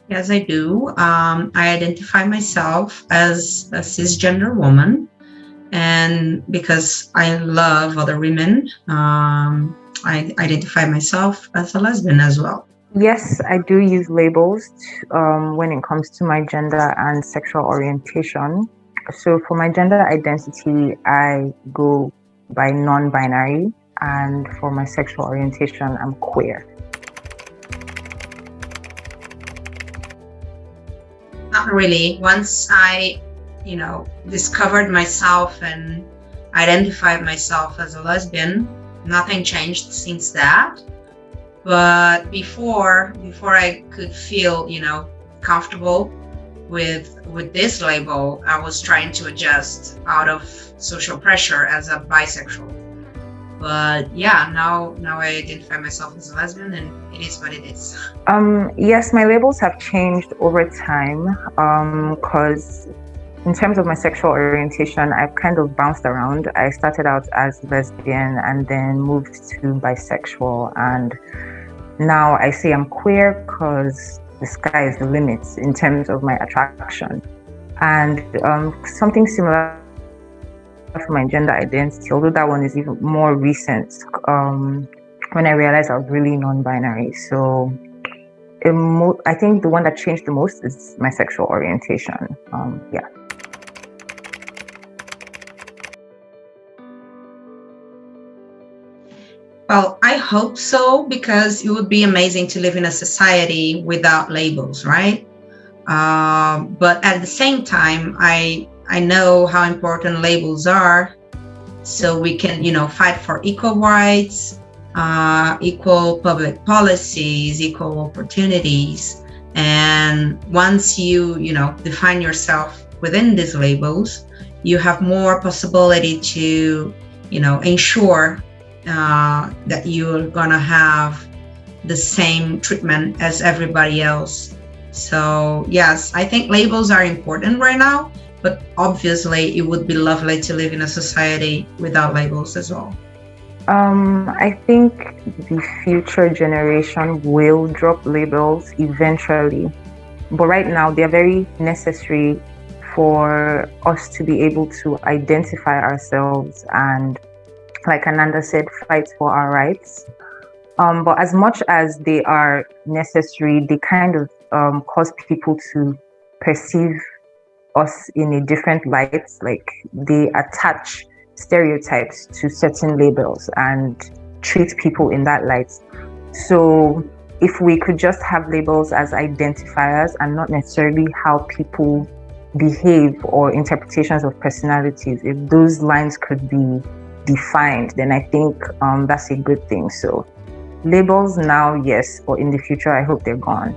Yes, I do. I identify myself as a cisgender woman, and because I love other women, I identify myself as a lesbian as well. Yes, I do use labels when it comes to my gender and sexual orientation. So for my gender identity, I go by non-binary, and for my sexual orientation, I'm queer. Not really. Once I, discovered myself and identified myself as a lesbian, nothing changed since that. But before I could feel, comfortable with this label, I was trying to adjust out of social pressure as a bisexual. But yeah, now I identify myself as a lesbian, and it is what it is. Yes, my labels have changed over time because in terms of my sexual orientation, I've kind of bounced around. I started out as lesbian and then moved to bisexual, and now I say I'm queer because the sky is the limit in terms of my attraction. And something similar for my gender identity, although that one is even more recent, when I realized I was really non-binary. So I think the one that changed the most is my sexual orientation. Yeah. Well, I hope so, because it would be amazing to live in a society without labels, right? But at the same time, I know how important labels are, so we can, fight for equal rights, equal public policies, equal opportunities. And once you define yourself within these labels, you have more possibility to, ensure that you're gonna have the same treatment as everybody else. So yes, I think labels are important right now, but obviously it would be lovely to live in a society without labels as well. I think the future generation will drop labels eventually, but right now they're very necessary for us to be able to identify ourselves and, like Ananda said, fight for our rights. But as much as they are necessary, they kind of cause people to perceive us in a different light. Like they attach stereotypes to certain labels and treat people in that light. So if we could just have labels as identifiers and not necessarily how people behave or interpretations of personalities, if those lines could be defined, then I think that's a good thing. So labels now, yes, but in the future, I hope they're gone.